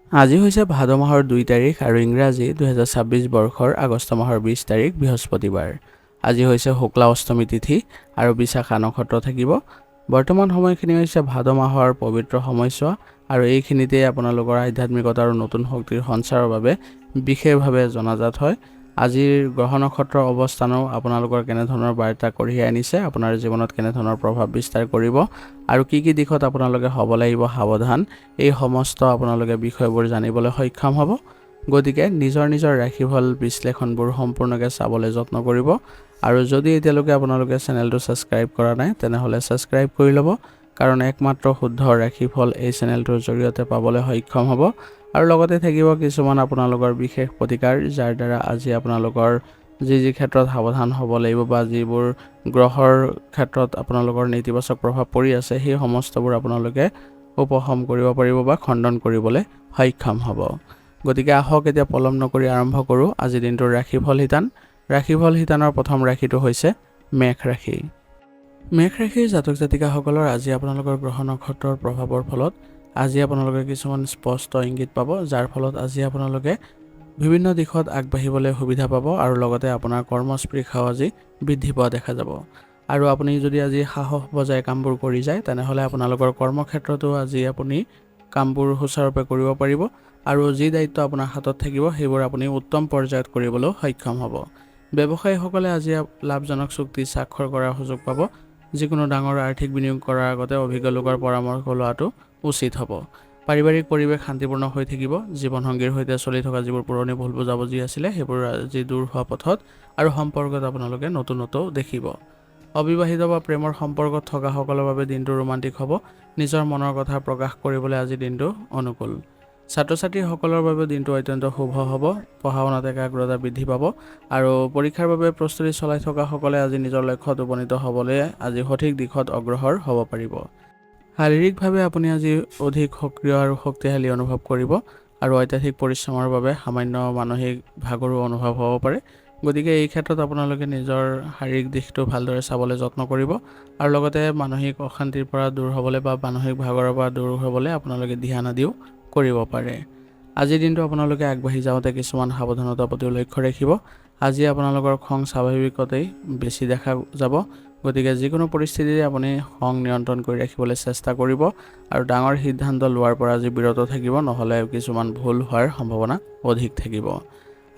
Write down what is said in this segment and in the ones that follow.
আজি হৈছে ভাদ মাহৰ 2 তাৰিখ আৰু ইংৰাজী 2026 বৰ্ষৰ আগষ্ট মাহৰ 20 তাৰিখ বৃহস্পতিবাৰ। আজি হৈছে শুক্লা অষ্টমী তিথি আৰু বিশাখা নক্ষত্ৰ থাকিব। বৰ্তমান সময়খিনি হৈছে ভাদ মাহৰ পবিত্ৰ সময়ছোৱা আৰু এইখিনিতে আপোনালোকৰ আধ্যাত্মিকতা আৰু নতুন শক্তিৰ সঞ্চাৰৰ বাবে বিশেষভাৱে জনাজাত হয়। আজিৰ গ্ৰহ নক্ষত্ৰৰ অৱস্থানো আপোনালোকৰ কেনেধৰণৰ বাৰ্তা কঢ়িয়াই আনিছে, আপোনাৰ জীৱনত কেনেধৰণৰ প্ৰভাৱ বিস্তাৰ কৰিব আৰু কি কি দিশত আপোনালোকে হ'ব লাগিব সাৱধান, এই সমস্ত আপোনালোকে বিষয়বোৰ জানিবলৈ সক্ষম হ'ব। গতিকে নিজৰ ৰাশিফল বিশ্লেষণবোৰ সম্পূৰ্ণকৈ চাবলৈ যত্ন কৰিব আৰু যদি এতিয়ালৈকে আপোনালোকে চেনেলটো ছাবস্ক্ৰাইব কৰা নাই তেনেহ'লে ছাবস্ক্ৰাইব কৰি ল'ব, কাৰণ একমাত্ৰ শুদ্ধ ৰাশিফল এই চেনেলটোৰ জৰিয়তে পাবলৈ সক্ষম হ'ব। আৰু লগতে থাকিব কিছুমান আপোনালোকৰ বিশেষ প্ৰতিকাৰ, যাৰ দ্বাৰা আজি আপোনালোকৰ যি ক্ষেত্ৰত সাৱধান হ'ব লাগিব বা যিবোৰ গ্ৰহৰ ক্ষেত্ৰত আপোনালোকৰ নেতিবাচক প্ৰভাৱ পৰি আছে সেই সমস্তবোৰ আপোনালোকে উপশম কৰিব পাৰিব বা খণ্ডন কৰিবলৈ সক্ষম হ'ব। গতিকে আহক এতিয়া পলম নকৰি আৰম্ভ কৰোঁ আজিৰ দিনটোৰ ৰাশিফল শিতান। ৰাশিফল শিতানৰ প্ৰথম ৰাশিটো হৈছে মেষ ৰাশি। মেষ ৰাশিৰ জাতক জাতিকাসকলৰ আজি আপোনালোকৰ গ্ৰহ নক্ষত্ৰৰ প্ৰভাৱৰ ফলত আজি আপোনালোকে কিছুমান স্পষ্ট ইংগিত পাব, যাৰ ফলত আজি আপোনালোকে বিভিন্ন দিশত আগবাঢ়িবলৈ সুবিধা পাব আৰু লগতে আপোনাৰ কৰ্মস্পৃহাও আজি বৃদ্ধি পোৱা দেখা যাব। আৰু আপুনি যদি আজি সাহস বজাই কামবোৰ কৰি যায় তেনেহ'লে আপোনালোকৰ কৰ্মক্ষেত্ৰতো আজি আপুনি কামবোৰ সুচাৰুৰূপে কৰিব পাৰিব আৰু যি দায়িত্ব আপোনাৰ হাতত থাকিব সেইবোৰ আপুনি উত্তম পৰ্যায়ত কৰিবলৈ সক্ষম হ'ব। ব্যৱসায়ীসকলে আজি লাভজনক চুক্তি স্বাক্ষৰ কৰাৰ সুযোগ পাব। যিকোনো ডাঙৰ আৰ্থিক বিনিয়োগ কৰাৰ আগতে অভিজ্ঞ লোকৰ পৰামৰ্শ লোৱাটো উচিত হ'ব। পাৰিবাৰিক পৰিৱেশ শান্তিপূৰ্ণ হৈ থাকিব। জীৱনসংগীৰ সৈতে চলি থকা যিবোৰ পুৰণি ভুল বুজাবুজি আছিলে সেইবোৰ আজি দূৰ হোৱা পথত আৰু সম্পৰ্কত আপোনালোকে নতুনত্বও দেখিব। অবিবাহিত বা প্ৰেমৰ সম্পৰ্কত থকাসকলৰ বাবে দিনটো ৰোমান্টিক হ'ব। নিজৰ মনৰ কথা প্ৰকাশ কৰিবলৈ আজি দিনটো অনুকূল। ছাত্ৰ ছাত্ৰীসকলৰ বাবে দিনটো অত্যন্ত শুভ হ'ব। পঢ়া শুনাত একাগ্ৰতা বৃদ্ধি পাব আৰু পৰীক্ষাৰ বাবে প্ৰস্তুতি চলাই থকাসকলে আজি নিজৰ লক্ষ্যত উপনীত হ'বলৈ আজি সঠিক দিশত অগ্ৰসৰ হ'ব পাৰিব। শাৰীৰিকভাৱে আপুনি আজি অধিক সক্ৰিয় আৰু শক্তিশালী অনুভৱ কৰিব আৰু অত্যাধিক পৰিশ্ৰমৰ বাবে সামান্য মানসিক ভাগৰো অনুভৱ হ'ব পাৰে। গতিকে এই ক্ষেত্ৰত আপোনালোকে নিজৰ শাৰীৰিক দিশটো ভালদৰে চাবলৈ যত্ন কৰিব আৰু লগতে মানসিক অশান্তিৰ পৰা দূৰ হ'বলৈ বা মানসিক ভাগৰৰ পৰা দূৰ হ'বলৈ আপোনালোকে ধ্যান আদিও কৰিব পাৰে। আজিৰ দিনটো আপোনালোকে আগবাঢ়ি যাওঁতে কিছুমান সাৱধানতাৰ প্ৰতি লক্ষ্য ৰাখিব। আজি আপোনালোকৰ খং স্বাভাৱিকতেই বেছি দেখা যাব। গতিকে যিকোনো পৰিস্থিতিতে আপুনি খং নিয়ন্ত্ৰণ কৰি ৰাখিবলৈ চেষ্টা কৰিব আৰু ডাঙৰ সিদ্ধান্ত লোৱাৰ পৰা আজি বিৰত থাকিব, নহ'লে কিছুমান ভুল হোৱাৰ সম্ভাৱনা অধিক থাকিব।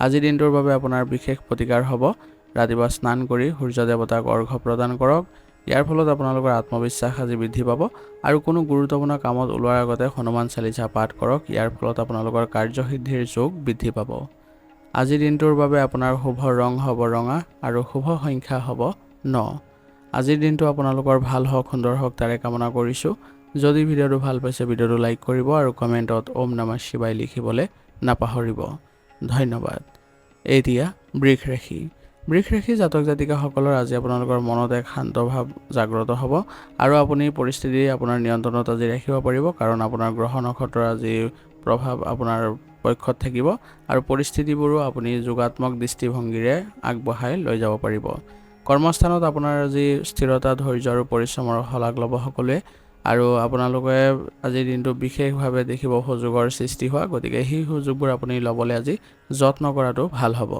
আজিৰ দিনটোৰ বাবে আপোনাৰ বিশেষ প্ৰতিকাৰ হ'ব। ৰাতিপুৱা স্নান কৰি সূৰ্য দেৱতাক অৰ্ঘ্য প্ৰদান কৰক। ইয়াৰ ফলত আপোনালোকৰ আত্মবিশ্বাস আজি বৃদ্ধি পাব আৰু কোনো গুৰুত্বপূৰ্ণ কামত ওলোৱাৰ আগতে হনুমান চালিচা পাঠ কৰক। ইয়াৰ ফলত আপোনালোকৰ কাৰ্যসিদ্ধিৰ যোগ বৃদ্ধি পাব। আজিৰ দিনটোৰ বাবে আপোনাৰ শুভ ৰং হ'ব ৰঙা আৰু শুভ সংখ্যা হ'ব 9। আজিৰ দিনটো আপোনালোকৰ ভাল হওক, সুন্দৰ হওক তাৰে কামনা কৰিছোঁ। যদি ভিডিঅ'টো ভাল পাইছে ভিডিঅ'টো লাইক কৰিব আৰু কমেণ্টত ওম নমঃ শিৱায় লিখিবলৈ নাপাহৰিব। ধন্যবাদ। এতিয়া বৃষ ৰাশি। বৃষ ৰাশি জাতক জাতিকাসকলৰ আজি আপোনালোকৰ মনত এক শান্ত ভাৱ জাগ্ৰত হ'ব আৰু আপুনি পৰিস্থিতি আপোনাৰ নিয়ন্ত্ৰণত আজি ৰাখিব পাৰিব, কাৰণ আপোনাৰ গ্ৰহ নক্ষত্ৰৰ আজি প্ৰভাৱ আপোনাৰ পক্ষত থাকিব আৰু পৰিস্থিতিবোৰো আপুনি যোগাত্মক দৃষ্টিভংগীৰে আগবঢ়াই লৈ যাব পাৰিব। কৰ্মস্থানত আপোনাৰ আজি স্থিৰতা, ধৈৰ্য আৰু পৰিশ্ৰমৰ শলাগ ল'ব সকলোৱে আৰু আপোনালোকে আজিৰ দিনটো বিশেষভাৱে দেখিব সুযোগৰ সৃষ্টি হোৱা। গতিকে সেই সুযোগবোৰ আপুনি ল'বলৈ আজি যত্ন কৰাটো ভাল হ'ব।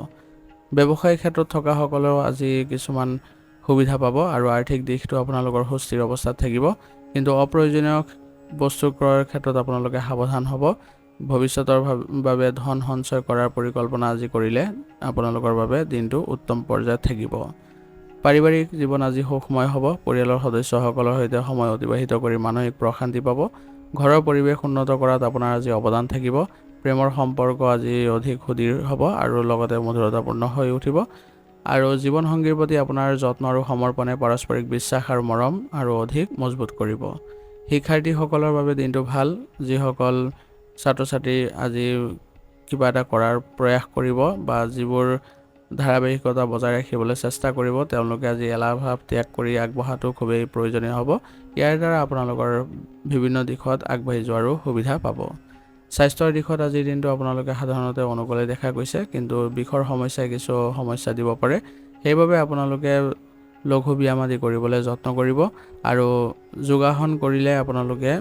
ব্যৱসায়িক ক্ষেত্ৰত থকাসকলেও আজি কিছুমান সুবিধা পাব আৰু আৰ্থিক দিশটো আপোনালোকৰ সুস্থিৰ অৱস্থাত থাকিব, কিন্তু অপ্ৰয়োজনীয় বস্তু ক্ৰয়ৰ ক্ষেত্ৰত আপোনালোকে সাৱধান হ'ব। ভৱিষ্যতৰ বাবে ধন সঞ্চয় কৰাৰ পৰিকল্পনা আজি কৰিলে আপোনালোকৰ বাবে দিনটো উত্তম পৰ্যায়ত থাকিব। পাৰিবাৰিক জীৱন আজি সুখময় হ'ব। পৰিয়ালৰ সদস্যসকলৰ সৈতে সময় অতিবাহিত কৰি মানসিক প্ৰশান্তি পাব। ঘৰৰ পৰিৱেশ উন্নত কৰাত আপোনাৰ আজি অৱদান থাকিব। প্ৰেমৰ সম্পৰ্ক আজি অধিক সুদৃঢ় হ'ব আৰু লগতে মধুৰতাপূৰ্ণ হৈ উঠিব আৰু জীৱনসংগীৰ প্ৰতি আপোনাৰ যত্ন আৰু সমৰ্পণে পাৰস্পৰিক বিশ্বাস আৰু মৰম আৰু অধিক মজবুত কৰিব। শিক্ষাৰ্থীসকলৰ বাবে দিনটো ভাল। যিসকল ছাত্ৰ ছাত্ৰী আজি কিবা এটা কৰাৰ প্ৰয়াস কৰিব বা যিবোৰ ধাৰাবাহিকতা বজাই ৰাখিবলৈ চেষ্টা কৰিব, তেওঁলোকে আজি এলাহ ভাৱ ত্যাগ কৰি আগবঢ়াটো খুবেই প্ৰয়োজনীয় হ'ব। ইয়াৰ দ্বাৰা আপোনালোকৰ বিভিন্ন দিশত আগবাঢ়ি যোৱাৰো সুবিধা পাব। স্বাস্থ্যৰ দিশত আজিৰ দিনটো আপোনালোকে সাধাৰণতে অনুকূলে দেখা গৈছে, কিন্তু বিষৰ সমস্যাই কিছু সমস্যা দিব পাৰে। সেইবাবে আপোনালোকে লঘু ব্যায়াম আদি কৰিবলৈ যত্ন কৰিব আৰু যোগাসন কৰিলে আপোনালোকে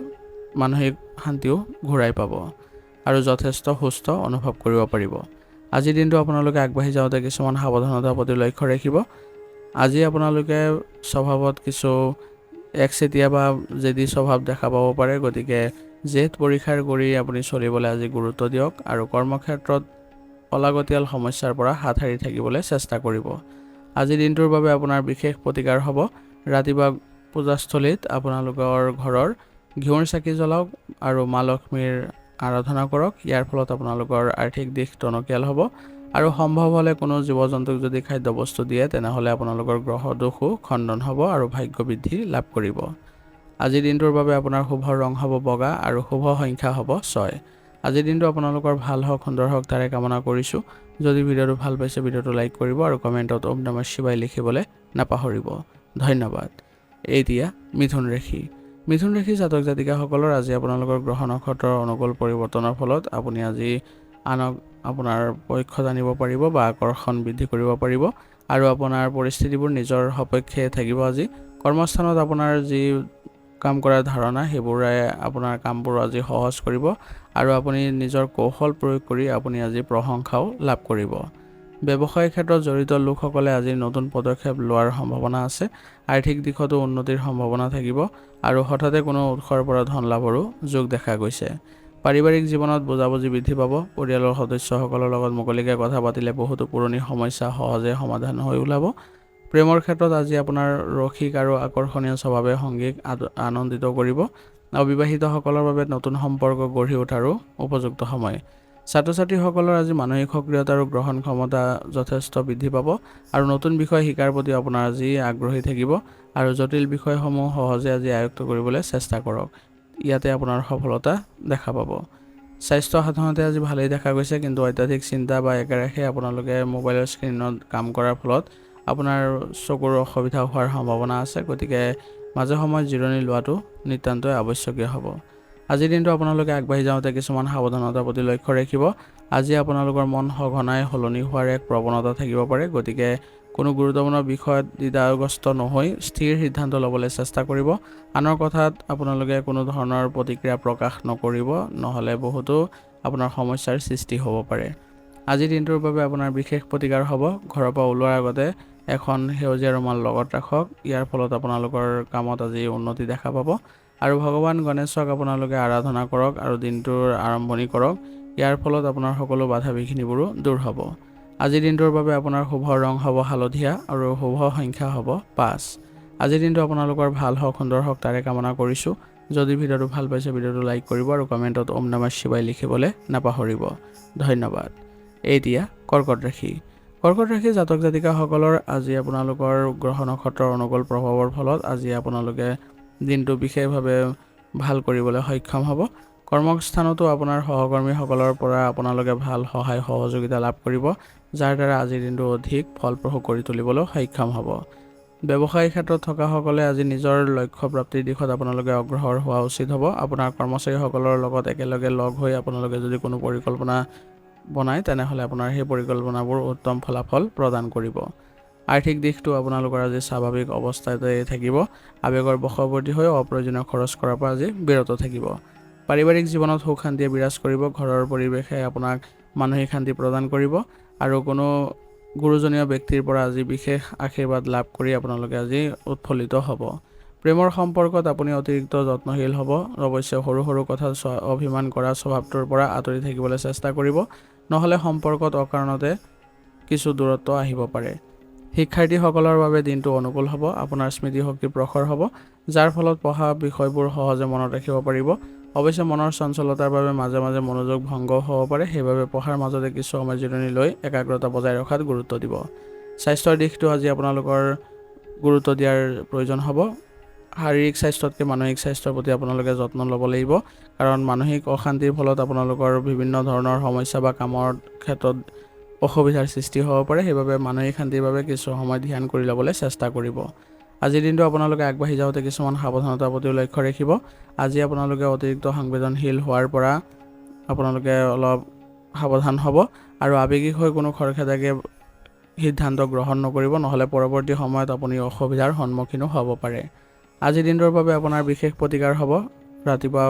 মানসিক শান্তিও ঘূৰাই পাব। আৰু যথেষ্ট সুস্থ অনুভৱ কৰিব পাৰিব। আজিৰ দিনটো আপোনালোকে আগবাঢ়ি যাওঁতে কিছুমান সাৱধানতাৰ প্ৰতি লক্ষ্য ৰাখিব। আজি আপোনালোকে স্বভাৱত কিছু একচেতিয়া বা জেদী স্বভাৱ দেখা পাব পাৰে, গতিকে জেদ পৰীক্ষাৰ কৰি আপুনি চলিবলৈ আজি গুৰুত্ব দিয়ক আৰু কৰ্মক্ষেত্ৰত অলাগতিয়াল সমস্যাৰ পৰা হাত সাৰি থাকিবলৈ চেষ্টা কৰিব। আজিৰ দিনটোৰ বাবে আপোনাৰ বিশেষ প্ৰতিকাৰ হ'ব, ৰাতিপুৱা পূজাস্থলীত আপোনালোকৰ ঘৰৰ ঘিউৰ চাকি জ্বলাওক আৰু মা লক্ষ্মীৰ আৰাধনা কৰক। ইয়াৰ ফলত আপোনালোকৰ আৰ্থিক দিশ টনকিয়াল হ'ব আৰু সম্ভৱ হ'লে কোনো জীৱ জন্তুক যদি খাদ্যবস্তু দিয়ে তেনেহ'লে আপোনালোকৰ গ্ৰহ দোষো খণ্ডন হ'ব আৰু ভাগ্য বৃদ্ধি লাভ কৰিব। আজিৰ দিনটোৰ বাবে আপোনাৰ শুভ ৰং হ'ব বগা আৰু শুভ সংখ্যা হ'ব 6। আজিৰ দিনটো আপোনালোকৰ ভাল হওক, সুন্দৰ হওক তাৰে কামনা কৰিছোঁ। যদি ভিডিঅ'টো ভাল পাইছে ভিডিঅ'টো লাইক কৰিব আৰু কমেণ্টত ওম নমঃ শিৱায় লিখিবলৈ নাপাহৰিব। ধন্যবাদ। এতিয়া মিথুন ৰাশি। মিথুন ৰাশি জাতক জাতিকাসকলৰ আজি আপোনালোকৰ গ্ৰহ নক্ষত্ৰৰ অনুকূল পৰিৱৰ্তনৰ ফলত আপুনি আজি আনক আপোনাৰ পক্ষত আনিব পাৰিব বা আকৰ্ষণ বৃদ্ধি কৰিব পাৰিব আৰু আপোনাৰ পৰিস্থিতিবোৰ নিজৰ সপক্ষে থাকিব। আজি কৰ্মস্থানত আপোনাৰ যি কাম কৰাৰ ধাৰণা সেইবোৰে আপোনাৰ কামবোৰ আজি সহজ কৰিব আৰু আপুনি নিজৰ কৌশল প্ৰয়োগ কৰি আপুনি আজি প্ৰশংসাও লাভ কৰিব। ব্যৱসায়িক ক্ষেত্ৰত জড়িত লোকসকলে আজি নতুন পদক্ষেপ লোৱাৰ সম্ভাৱনা আছে। আৰ্থিক দিশতো উন্নতিৰ সম্ভাৱনা থাকিব আৰু হঠাতে কোনো উৎসৰ পৰা ধন লাভৰো যোগ দেখা গৈছে। পাৰিবাৰিক জীৱনত বুজাবুজি বৃদ্ধি পাব। পৰিয়ালৰ সদস্যসকলৰ লগত মুকলিকৈ কথা পাতিলে বহুতো পুৰণি সমস্যা সহজে সমাধান হৈ ওলাব। প্ৰেমৰ ক্ষেত্ৰত আজি আপোনাৰ ৰসিক আৰু আকৰ্ষণীয় স্বভাৱে সংগীক আনন্দিত কৰিব। অবিবাহিতসকলৰ বাবে নতুন সম্পৰ্ক গঢ়ি উঠাৰো উপযুক্ত সময়। ছাত্ৰ ছাত্ৰীসকলৰ আজি মানসিক সক্ৰিয়তা আৰু গ্ৰহণ ক্ষমতা যথেষ্ট বৃদ্ধি পাব আৰু নতুন বিষয় শিকাৰ প্ৰতি আপোনাৰ আজি আগ্ৰহী থাকিব আৰু জটিল বিষয়সমূহ সহজে আজি আয়ত্ত কৰিবলৈ চেষ্টা কৰক। ইয়াতে আপোনাৰ সফলতা দেখা পাব। স্বাস্থ্য সাধাৰণতে আজি ভালেই দেখা গৈছে, কিন্তু অত্যাধিক চিন্তা বা একেৰাহে আপোনালোকে মোবাইলৰ স্ক্ৰীণত কাম কৰাৰ ফলত আপোনাৰ চকুৰ অসুবিধা হোৱাৰ সম্ভাৱনা আছে, গতিকে মাজে সময়ে জিৰণি লোৱাটো নিতান্তই আৱশ্যকীয় হ'ব। আজিৰ দিনটো আপোনালোকে আগবাঢ়ি যাওঁতে কিছুমান সাৱধানতাৰ প্ৰতি লক্ষ্য ৰাখিব। আজি আপোনালোকৰ মন সঘনাই সলনি হোৱাৰ এক প্ৰৱণতা থাকিব পাৰে, গতিকে কোনো গুৰুত্বপূৰ্ণ বিষয়ত দ্বিধাগ্ৰস্ত নহৈ স্থিৰ সিদ্ধান্ত ল'বলৈ চেষ্টা কৰিব। আনৰ কথাত আপোনালোকে কোনো ধৰণৰ প্ৰতিক্ৰিয়া প্ৰকাশ নকৰিব, নহ'লে বহুতো আপোনাৰ সমস্যাৰ সৃষ্টি হ'ব পাৰে। আজিৰ দিনটোৰ বাবে আপোনাৰ বিশেষ প্ৰতিকাৰ হ'ব, ঘৰৰ পৰা ওলোৱাৰ আগতে এখন সেউজীয়া ৰুমাল লগত ৰাখক। ইয়াৰ ফলত আপোনালোকৰ কামত আজি উন্নতি দেখা পাব আৰু ভগৱান গণেশক আপোনালোকে আৰাধনা কৰক আৰু দিনটোৰ আৰম্ভণি কৰক। ইয়াৰ ফলত আপোনাৰ সকলো বাধা বিঘিনিবোৰো দূৰ হ'ব। আজিৰ দিনটোৰ বাবে আপোনাৰ শুভ ৰং হ'ব হালধীয়া আৰু শুভ সংখ্যা হ'ব 5। আজিৰ দিনটো আপোনালোকৰ ভাল হওক, সুন্দৰ হওক তাৰে কামনা কৰিছোঁ। যদি ভিডিঅ'টো ভাল পাইছে ভিডিঅ'টো লাইক কৰিব আৰু কমেণ্টত ওম নমঃ শিৱায় লিখিবলৈ নাপাহৰিব। ধন্যবাদ। এতিয়া কৰ্কট ৰাশি। কৰ্কট ৰাশি জাতক জাতিকাসকলৰ আজি আপোনালোকৰ গ্ৰহ নক্ষত্ৰৰ অনুকূল প্ৰভাৱৰ ফলত আজি আপোনালোকে দিনটো বিশেষভাৱে ভাল কৰিবলৈ সক্ষম হ'ব। কৰ্মস্থানতো আপোনাৰ সহকৰ্মীসকলৰ পৰা আপোনালোকে ভাল সহায় সহযোগিতা লাভ কৰিব, যাৰ দ্বাৰা আজিৰ দিনটো অধিক ফলপ্ৰসূ কৰি তুলিবলৈ সক্ষম হ'ব। ব্যৱসায়িক ক্ষেত্ৰত থকাসকলে আজি নিজৰ লক্ষ্য প্ৰাপ্তিৰ দিশত আপোনালোকে অগ্ৰসৰ হোৱা উচিত হ'ব। আপোনাৰ কৰ্মচাৰীসকলৰ লগত একেলগে লগ হৈ আপোনালোকে যদি কোনো পৰিকল্পনা বনায় তেনেহ'লে আপোনাৰ সেই পৰিকল্পনাবোৰ উত্তম ফলাফল প্ৰদান কৰিব। আৰ্থিক দিশটো আপোনালোকৰ আজি স্বাভাৱিক অৱস্থাতে থাকিব। আৱেগৰ বশৱৰ্তী হৈ অপ্ৰয়োজনীয় খৰচ কৰাৰ পৰা আজি বিৰত থাকিব। পাৰিবাৰিক জীৱনত সুখ শান্তিয়ে বিৰাজ কৰিব। ঘৰৰ পৰিৱেশে আপোনাক মানসিক শান্তি প্ৰদান কৰিব আৰু কোনো গুৰুজনীয় ব্যক্তিৰ পৰা আজি বিশেষ আশীৰ্বাদ লাভ কৰি আপোনালোকে আজি উৎফুল্লিত হ'ব। প্ৰেমৰ সম্পৰ্কত আপুনি অতিৰিক্ত যত্নশীল হ'ব। অৱশ্যে সৰু সৰু কথাত অভিমান কৰা স্বভাৱটোৰ পৰা আঁতৰি থাকিবলৈ চেষ্টা কৰিব, নহ'লে সম্পৰ্কত অকাৰণতে কিছু দূৰত্ব আহিব পাৰে। শিক্ষাৰ্থীসকলৰ বাবে দিনটো অনুকূল হ'ব। আপোনাৰ স্মৃতিশক্তি প্ৰখৰ হ'ব, যাৰ ফলত পঢ়া বিষয়বোৰ সহজে মনত ৰাখিব পাৰিব। অৱশ্যে মনৰ চঞ্চলতাৰ বাবে মাজে মাজে মনোযোগ ভংগ হ'ব পাৰে, সেইবাবে পঢ়াৰ মাজতে কিছু সময় জিৰণি লৈ একাগ্ৰতা বজাই ৰখাত গুৰুত্ব দিব। স্বাস্থ্যৰ দিশটো আজি আপোনালোকৰ গুৰুত্ব দিয়াৰ প্ৰয়োজন হ'ব। শাৰীৰিক স্বাস্থ্যতকৈ মানসিক স্বাস্থ্যৰ প্ৰতি আপোনালোকে যত্ন ল'ব লাগিব, কাৰণ মানসিক অশান্তিৰ ফলত আপোনালোকৰ বিভিন্ন ধৰণৰ সমস্যা বা কামৰ ক্ষেত্ৰত অসুবিধাৰ সৃষ্টি হ'ব পাৰে। সেইবাবে মানসিক শান্তিৰ বাবে কিছু সময় ধ্যান কৰি ল'বলৈ চেষ্টা কৰিব। আজিৰ দিনটো আপোনালোকে আগবাঢ়ি যাওঁতে কিছুমান সাৱধানতাৰ প্ৰতি লক্ষ্য ৰাখিব। আজি আপোনালোকে অতিৰিক্ত সংবেদনশীল হোৱাৰ পৰা আপোনালোকে অলপ সাৱধান হ'ব আৰু আৱেগিক হৈ কোনো খৰখেদাকে সিদ্ধান্ত গ্ৰহণ নকৰিব, নহ'লে পৰৱৰ্তী সময়ত আপুনি অসুবিধাৰ সন্মুখীনো হ'ব পাৰে। আজিৰ দিনটোৰ বাবে আপোনাৰ বিশেষ প্ৰতিকাৰ হ'ব, ৰাতিপুৱা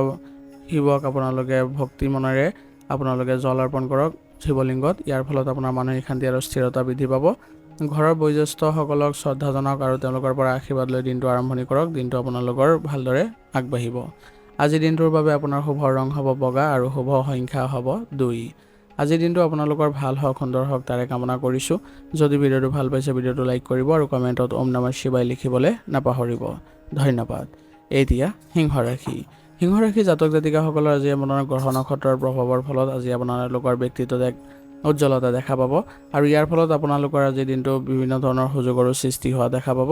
শিৱক আপোনালোকে ভক্তি মনেৰে আপোনালোকে জল অৰ্পণ কৰক শিৱলিংগত। ইয়াৰ ফলত আপোনাৰ মানসিক শান্তি আৰু স্থিৰতা বৃদ্ধি পাব। ঘৰৰ বয়োজ্যেষ্ঠসকলক শ্ৰদ্ধা জনাওক আৰু তেওঁলোকৰ পৰা আশীৰ্বাদ লৈ দিনটো আৰম্ভণি কৰক। দিনটো আপোনালোকৰ ভালদৰে আগবাঢ়িব। আজিৰ দিনটোৰ বাবে আপোনাৰ শুভ ৰং হ'ব বগা আৰু শুভ সংখ্যা হ'ব 2। আজিৰ দিনটো আপোনালোকৰ ভাল হওক, সুন্দৰ হওক তাৰে কামনা কৰিছোঁ। যদি ভিডিঅ'টো ভাল পাইছে ভিডিঅ'টো লাইক কৰিব আৰু কমেণ্টত ওম নমঃ শিৱায় লিখিবলৈ নাপাহৰিব। ধন্যবাদ। এতিয়া সিংহ ৰাশি। সিংহ ৰাশি জাতক জাতিকাসকলৰ আজি আপোনাৰ গ্ৰহ নক্ষত্ৰৰ প্ৰভাৱৰ ফলত আজি আপোনালোকৰ ব্যক্তিত্বত এক উজ্জ্বলতা দেখা পাব আৰু ইয়াৰ ফলত আপোনালোকৰ আজিৰ দিনটো বিভিন্ন ধৰণৰ সুযোগৰো সৃষ্টি হোৱা দেখা পাব।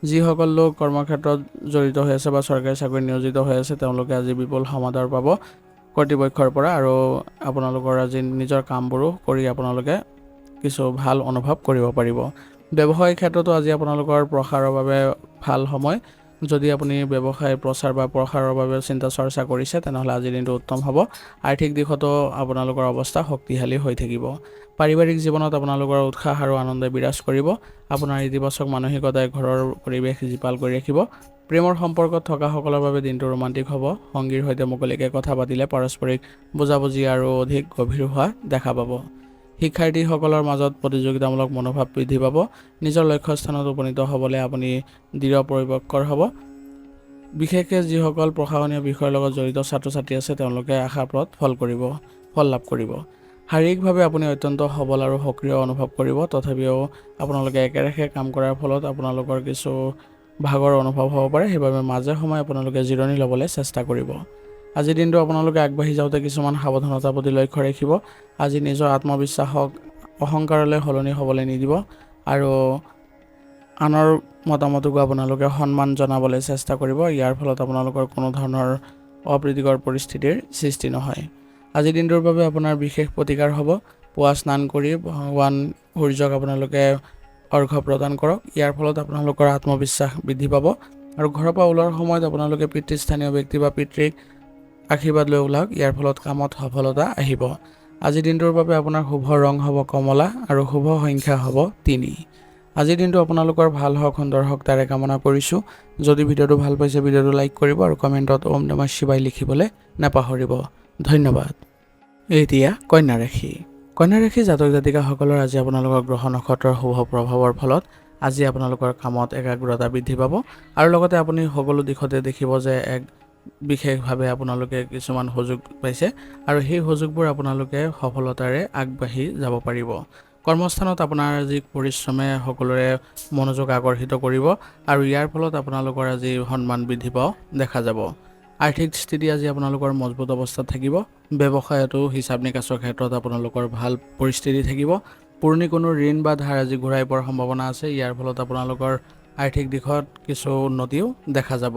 যিসকল লোক কৰ্মক্ষেত্ৰত জড়িত হৈ আছে বা চৰকাৰী চাকৰি নিয়োজিত হৈ আছে তেওঁলোকে আজি বিপুল সমাদৰ পাব কৰ্তৃপক্ষৰ পৰা আৰু আপোনালোকৰ আজি নিজৰ কামবোৰো কৰি আপোনালোকে কিছু ভাল অনুভৱ কৰিব পাৰিব। ব্যৱসায়িক ক্ষেত্ৰতো আজি আপোনালোকৰ প্ৰসাৰৰ বাবে ভাল সময়। যদি আপুনি ব্যৱসায় প্ৰচাৰ বা প্ৰসাৰৰ বাবে চিন্তা চৰ্চা কৰিছে তেনেহ'লে আজিৰ দিনটো উত্তম হ'ব। আৰ্থিক দিশতো আপোনালোকৰ অৱস্থা শক্তিশালী হৈ থাকিব। পাৰিবাৰিক জীৱনত আপোনালোকৰ উৎসাহ আৰু আনন্দে বিৰাজ কৰিব। আপোনাৰ ইতিবাচক মানসিকতাই ঘৰৰ পৰিৱেশ জীপাল কৰি ৰাখিব। প্ৰেমৰ সম্পৰ্কত থকাসকলৰ বাবে দিনটো ৰোমান্টিক হ'ব। সংগীৰ সৈতে মুকলিকৈ কথা পাতিলে পাৰস্পৰিক বুজাবুজি আৰু অধিক গভীৰ হোৱা দেখা পাব। শিক্ষাৰ্থীসকলৰ মাজত প্ৰতিযোগিতামূলক মনোভাৱ বৃদ্ধি পাব। নিজৰ লক্ষ্যস্থানত উপনীত হ'বলৈ আপুনি দৃঢ় পৰিপক্কৰ হ'ব। বিশেষকৈ যিসকল প্ৰশাসনীয় বিষয়ৰ লগত জড়িত ছাত্ৰ ছাত্ৰী আছে তেওঁলোকে আশাপ্ৰদ ফল লাভ কৰিব। শাৰীৰিকভাৱে আপুনি অত্যন্ত সবল আৰু সক্ৰিয় অনুভৱ কৰিব। তথাপিও আপোনালোকে একেৰাখে কাম কৰাৰ ফলত আপোনালোকৰ কিছু ভাগৰ অনুভৱ হ'ব পাৰে। সেইবাবে মাজে সময়ে আপোনালোকে জিৰণি ল'বলৈ চেষ্টা কৰিব। আজিৰ দিনটো আপোনালোকে আগবাঢ়ি যাওঁতে কিছুমান সাৱধানতাৰ প্ৰতি লক্ষ্য ৰাখিব। আজি নিজৰ আত্মবিশ্বাসক অহংকাৰলৈ সলনি হ'বলৈ নিদিব আৰু আনৰ মতামতকো আপোনালোকে সন্মান জনাবলৈ চেষ্টা কৰিব। ইয়াৰ ফলত আপোনালোকৰ কোনো ধৰণৰ অপ্ৰীতিকৰ পৰিস্থিতিৰ সৃষ্টি নহয়। আজিৰ দিনটোৰ বাবে আপোনাৰ বিশেষ প্ৰতিকাৰ হ'ব। পুৱা স্নান কৰি ভগৱান সূৰ্যক আপোনালোকে অৰ্ঘ্য প্ৰদান কৰক। ইয়াৰ ফলত আপোনালোকৰ আত্মবিশ্বাস বৃদ্ধি পাব আৰু ঘৰৰ পৰা ওলোৱাৰ সময়ত আপোনালোকে পিতৃস্থানীয় ব্যক্তি বা পিতৃক আশীৰ্বাদ লৈ ওলাওক। ইয়াৰ ফলত কামত সফলতা আহিব। আজিৰ দিনটোৰ বাবে আপোনাৰ শুভ ৰং হ'ব কমলা আৰু শুভ সংখ্যা হ'ব 3। আজিৰ দিনটো আপোনালোকৰ ভাল হওক, সুন্দৰ হওক তাৰে কামনা কৰিছোঁ। যদি ভিডিঅ'টো ভাল পাইছে ভিডিঅ'টো লাইক কৰিব আৰু কমেণ্টত ওম নমঃ শিৱায় লিখিবলৈ নাপাহৰিব। ধন্যবাদ। এতিয়া কন্যা ৰাশি। কন্যা ৰাশি জাতক জাতিকাসকলৰ আজি আপোনালোকৰ গ্ৰহ নক্ষত্ৰৰ শুভ প্ৰভাৱৰ ফলত আজি আপোনালোকৰ কামত একাগ্ৰতা বৃদ্ধি পাব আৰু লগতে আপুনি সকলো দিশতে দেখিব যে এক বিশেষভাৱে আপোনালোকে কিছুমান সুযোগ পাইছে আৰু সেই সুযোগবোৰ আপোনালোকে সফলতাৰে আগবাঢ়ি যাব পাৰিব। কৰ্মস্থানত আপোনাৰ আজি পৰিশ্ৰমে সকলোৰে মনোযোগ আকৰ্ষিত কৰিব আৰু ইয়াৰ ফলত আপোনালোকৰ আজি সন্মান বৃদ্ধি পোৱা দেখা যাব। আৰ্থিক স্থিতি আজি আপোনালোকৰ মজবুত অৱস্থাত থাকিব। ব্যৱসায়তো হিচাপ নিকাচৰ ক্ষেত্ৰত আপোনালোকৰ ভাল পৰিস্থিতি থাকিব। পুৰণি কোনো ঋণ বা ধাৰ আজি ঘূৰাই পোৱাৰ সম্ভাৱনা আছে। ইয়াৰ ফলত আপোনালোকৰ আৰ্থিক দিশত কিছু উন্নতিও দেখা যাব।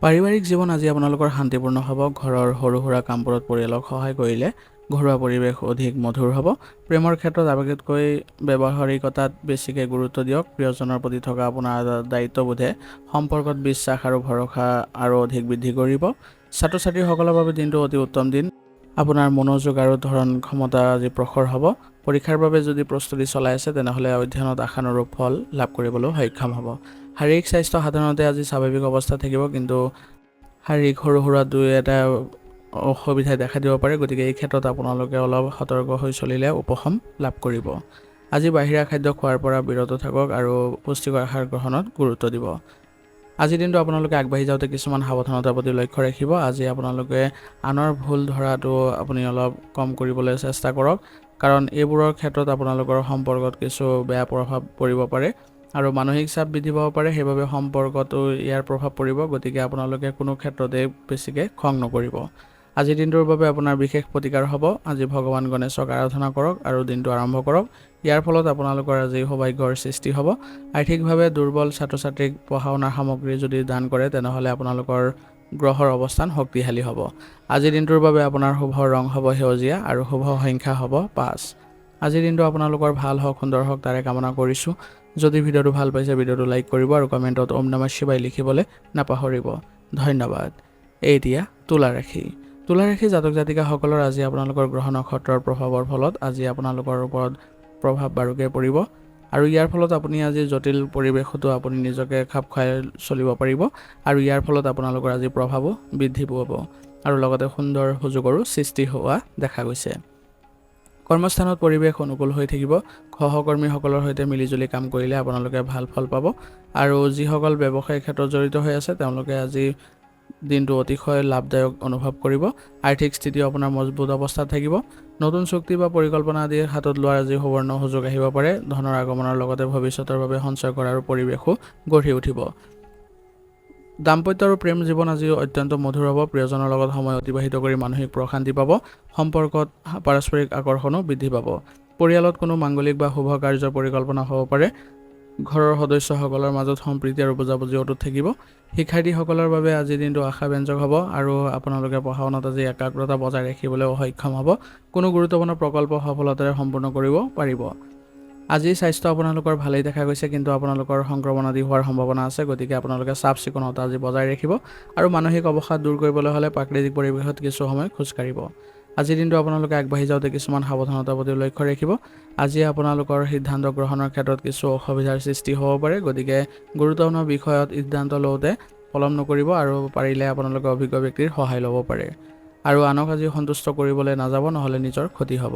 পাৰিবাৰিক জীৱন আজি আপোনালোকৰ শান্তিপূৰ্ণ হ'ব। ঘৰৰ সৰু সুৰা কামবোৰত পৰিয়ালক সহায় কৰিলে ঘৰুৱা পৰিৱেশ অধিক মধুৰ হ'ব। প্ৰেমৰ ক্ষেত্ৰত আবেগতকৈ ব্যৱহাৰিকতাত বেছিকৈ গুৰুত্ব দিয়ক। প্ৰিয়জনৰ প্ৰতি থকা আপোনাৰ দায়িত্ববোধে সম্পৰ্কত বিশ্বাস আৰু ভৰসা আৰু অধিক বৃদ্ধি কৰিব। ছাত্ৰ ছাত্ৰীসকলৰ বাবে দিনটো অতি উত্তম দিন। আপোনাৰ মনোযোগ আৰু ধৰণ ক্ষমতা আজি প্ৰখৰ হ'ব। পৰীক্ষাৰ বাবে যদি প্ৰস্তুতি চলাই আছে তেনেহ'লে অধ্যয়নত আশানুৰূপ ফল লাভ কৰিবলৈ সক্ষম হ'ব। শাৰীৰিক স্বাস্থ্য সাধাৰণতে আজি স্বাভাৱিক অৱস্থাত থাকিব, কিন্তু শাৰীৰিক সৰু সুৰা দুই এটা অসুবিধাই দেখা দিব পাৰে। গতিকে এই ক্ষেত্ৰত আপোনালোকে অলপ সতৰ্ক হৈ চলিলে উপশম লাভ কৰিব। আজি বাহিৰা খাদ্য খোৱাৰ পৰা বিৰত থাকক আৰু পুষ্টিকৰ আহাৰ গ্ৰহণত গুৰুত্ব দিব। আজিৰ দিনটো আপোনালোকে আগবাঢ়ি যাওঁতে কিছুমান সাৱধানতাৰ প্ৰতি লক্ষ্য ৰাখিব। আজি আপোনালোকে আনৰ ভুল ধৰাটো আপুনি অলপ কম কৰিবলৈ চেষ্টা কৰক, কাৰণ এইবোৰৰ ক্ষেত্ৰত আপোনালোকৰ সম্পৰ্কত কিছু বেয়া প্ৰভাৱ পৰিব পাৰে আৰু মানসিক চাপ বৃদ্ধি পাব পাৰে। সেইবাবে সম্পৰ্কতো ইয়াৰ প্ৰভাৱ পৰিব। গতিকে আপোনালোকে কোনো ক্ষেত্ৰতে বেছিকৈ খং নকৰিব। আজিৰ দিনটোৰ বাবে আপোনাৰ বিশেষ প্ৰতিকাৰ হ'ব। আজি ভগৱান গণেশক আৰাধনা কৰক আৰু দিনটো আৰম্ভ কৰক। ইয়াৰ ফলত আপোনালোকৰ আজি সৌভাগ্যৰ সৃষ্টি হ'ব। আৰ্থিকভাৱে দুৰ্বল ছাত্ৰ ছাত্ৰীক পঢ়া শুনাৰ সামগ্ৰী যদি দান কৰে তেনেহ'লে আপোনালোকৰ গ্ৰহৰ অৱস্থান শক্তিশালী হ'ব। আজিৰ দিনটোৰ বাবে আপোনাৰ শুভ ৰং হ'ব সেউজীয়া আৰু শুভ সংখ্যা হ'ব 5। আজিৰ দিনটো আপোনালোকৰ ভাল হওক, সুন্দৰ হওক তাৰে কামনা কৰিছোঁ। যদি ভিডিঅ'টো ভাল পাইছে ভিডিঅ'টো লাইক কৰিব আৰু কমেণ্টত ওম নমঃ শিৱায় লিখিবলৈ নাপাহৰিব। ধন্যবাদ। এতিয়া তুলা ৰাশি। তুলা ৰাশি জাতক জাতিকাসকলৰ আজি আপোনালোকৰ গ্ৰহ নক্ষত্ৰৰ প্ৰভাৱৰ ফলত আজি আপোনালোকৰ ওপৰত প্ৰভাৱ বাৰুকৈ পৰিব আৰু ইয়াৰ ফলত আপুনি আজি জটিল পৰিৱেশতো আপুনি নিজকে খাপ খুৱাই চলিব পাৰিব আৰু ইয়াৰ ফলত আপোনালোকৰ আজি প্ৰভাৱো বৃদ্ধি পাব। আৰু লগতে সুন্দৰ সুযোগৰো সৃষ্টি হোৱা দেখা গৈছে। কৰ্মস্থানত পৰিৱেশ অনুকূল হৈ থাকিব। সহকৰ্মীসকলৰ সৈতে মিলিজুলি কাম কৰিলে আপোনালোকে ভাল ফল পাব। আৰু যিসকল ব্যৱসায়িক ক্ষেত্ৰত জড়িত হৈ আছে তেওঁলোকে আজি দিনটো অতিশয় লাভদায়ক অনুভৱ কৰিব। আৰ্থিক স্থিতিও আপোনাৰ মজবুত অৱস্থাত থাকিব। নতুন চুক্তি বা পৰিকল্পনা আদি হাতত লোৱাৰ আজি সুবৰ্ণ সুযোগ আহিব পাৰে। ধনৰ আগমনৰ লগতে ভৱিষ্যতৰ বাবে সঞ্চয় কৰাৰ পৰিৱেশো গঢ়ি উঠিব। দাম্পত্য আৰু প্ৰেম জীৱন আজি অত্যন্ত মধুৰ হ'ব। প্ৰিয়জনৰ লগত সময় অতিবাহিত কৰি মানসিক প্ৰশান্তি পাব। সম্পৰ্কত পাৰস্পৰিক আকৰ্ষণো বৃদ্ধি পাব। পৰিয়ালত কোনো মাংগলিক বা শুভ কাৰ্যৰ পৰিকল্পনা হ'ব পাৰে। ঘৰৰ সদস্যসকলৰ মাজত সম্প্ৰীতি আৰু বুজাবুজি অটুট থাকিব। শিক্ষাৰ্থীসকলৰ বাবে আজিৰ দিনটো আশাব্যঞ্জক হ'ব আৰু আপোনালোকে পঢ়া শুনাত আজি একাগ্ৰতা বজাই ৰাখিবলৈ সক্ষম হ'ব। কোনো গুৰুত্বপূৰ্ণ প্ৰকল্প সফলতাৰে সম্পূৰ্ণ কৰিব পাৰিব। আজি স্বাস্থ্য আপোনালোকৰ ভালেই দেখা গৈছে, কিন্তু আপোনালোকৰ সংক্ৰমণ আদি হোৱাৰ সম্ভাৱনা আছে। গতিকে আপোনালোকে চাফ চিকুণতা আজি বজাই ৰাখিব আৰু মানসিক অৱসাদ দূৰ কৰিবলৈ হ'লে প্ৰাকৃতিক পৰিৱেশত কিছু সময় খোজকাঢ়িব। আজিৰ দিনটো আপোনালোকে আগবাঢ়ি যাওঁতে কিছুমান সাৱধানতাৰ প্ৰতি লক্ষ্য ৰাখিব। আজি আপোনালোকৰ সিদ্ধান্ত গ্ৰহণৰ ক্ষেত্ৰত কিছু অসুবিধাৰ সৃষ্টি হ'ব পাৰে। গতিকে গুৰুত্বপূৰ্ণ বিষয়ত সিদ্ধান্ত লওঁতে পলম নকৰিব আৰু পাৰিলে আপোনালোকে অভিজ্ঞ ব্যক্তিৰ সহায় ল'ব পাৰে। আৰু আনক আজি সন্তুষ্ট কৰিবলৈ নাযাব, নহ'লে নিজৰ ক্ষতি হ'ব।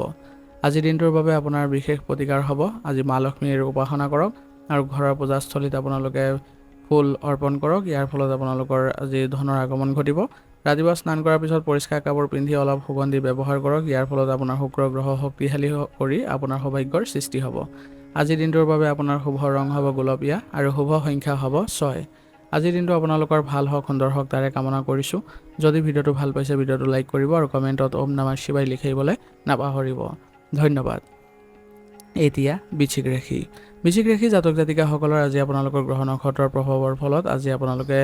আজিৰ দিনটোৰ বাবে আপোনাৰ বিশেষ প্ৰতিকাৰ হ'ব। আজি মা লক্ষ্মীৰ উপাসনা কৰক আৰু ঘৰৰ পূজাস্থলীত আপোনালোকে ফুল অৰ্পণ কৰক। ইয়াৰ ফলত আপোনালোকৰ আজি ধনৰ আগমন ঘটিব। ৰাতিপুৱা স্নান কৰাৰ পিছত পৰিষ্কাৰ কাপোৰ পিন্ধি অলপ সুগন্ধি ব্যৱহাৰ কৰক। ইয়াৰ ফলত আপোনাৰ শুক্ৰ গ্ৰহ শক্তিশালী কৰি আপোনাৰ সৌভাগ্যৰ সৃষ্টি হ'ব। আজিৰ দিনটোৰ বাবে আপোনাৰ শুভ ৰং হ'ব গোলপীয়া আৰু শুভ সংখ্যা হ'ব 6। আজিৰ দিনটো আপোনালোকৰ ভাল হওক, সুন্দৰ হওক তাৰে কামনা কৰিছোঁ। যদি ভিডিঅ'টো ভাল পাইছে ভিডিঅ'টো লাইক কৰিব আৰু কমেণ্টত ওম নমঃ শিৱায় লিখিবলৈ নাপাহৰিব। ধন্যবাদ। এতিয়া বৃশ্চিক ৰাশি। বৃশ্চিক ৰাশি জাতক জাতিকাসকলৰ আজি আপোনালোকৰ গ্ৰহ নক্ষত্ৰৰ প্ৰভাৱৰ ফলত আজি আপোনালোকে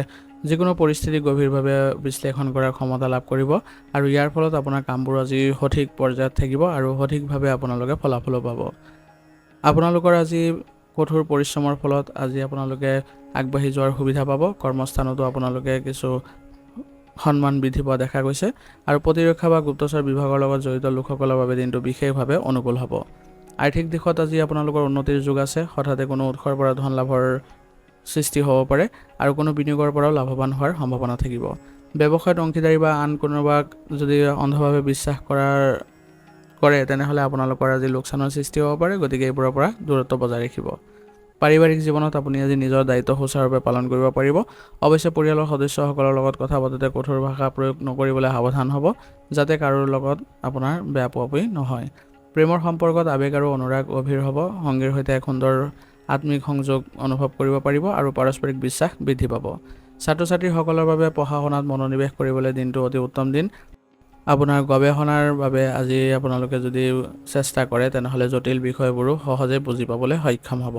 যিকোনো পৰিস্থিতি গভীৰভাৱে বিশ্লেষণ কৰাৰ ক্ষমতা লাভ কৰিব আৰু ইয়াৰ ফলত আপোনাৰ কামবোৰ আজি সঠিক পৰ্যায়ত থাকিব আৰু সঠিকভাৱে আপোনালোকে ফলাফলো পাব। আপোনালোকৰ আজি কঠোৰ পৰিশ্ৰমৰ ফলত আজি আপোনালোকে আগবাঢ়ি যোৱাৰ সুবিধা পাব। কৰ্মস্থানতো আপোনালোকে কিছু সন্মান বৃদ্ধি পোৱা দেখা গৈছে আৰু প্ৰতিৰক্ষা বা গুপ্তচৰ বিভাগৰ লগত জড়িত লোকসকলৰ বাবে দিনটো বিশেষভাৱে অনুকূল হ'ব। আৰ্থিক দিশত আজি আপোনালোকৰ উন্নতিৰ যুগ আছে। হঠাতে কোনো উৎসৰ পৰা ধন লাভৰ সৃষ্টি হ'ব পাৰে আৰু কোনো বিনিয়োগৰ পৰাও লাভৱান হোৱাৰ সম্ভাৱনা থাকিব। ব্যৱসায়ত অংশীদাৰী বা আন কোনোবাক যদি অন্ধভাৱে বিশ্বাস কৰে তেনেহ'লে আপোনালোকৰ আজি লোকচানৰ সৃষ্টি হ'ব পাৰে। গতিকে এইবোৰৰ পৰা দূৰত্ব বজাই ৰাখিব। পাৰিবাৰিক জীৱনত আপুনি আজি নিজৰ দায়িত্ব সুচাৰুৰূপে পালন কৰিব পাৰিব। অৱশ্যে পৰিয়ালৰ সদস্যসকলৰ লগত কথা পাতোঁতে কঠোৰ ভাষা প্ৰয়োগ নকৰিবলৈ সাৱধান হ'ব, যাতে কাৰোৰ লগত আপোনাৰ বেয়া পোৱাপুই নহয়। প্ৰেমৰ সম্পৰ্কত আৱেগ আৰু অনুৰাগ গভীৰ হ'ব। সংগীৰ সৈতে এক সুন্দৰ আত্মিক সংযোগ অনুভৱ কৰিব পাৰিব আৰু পাৰস্পৰিক বিশ্বাস বৃদ্ধি পাব। ছাত্ৰ ছাত্ৰীসকলৰ বাবে পঢ়া শুনাত মনোনিৱেশ কৰিবলৈ দিনটো অতি উত্তম দিন। আপোনাৰ গৱেষণাৰ বাবে আজি আপোনালোকে যদি চেষ্টা কৰে তেনেহ'লে জটিল বিষয়বোৰো সহজে বুজি পাবলৈ সক্ষম হ'ব।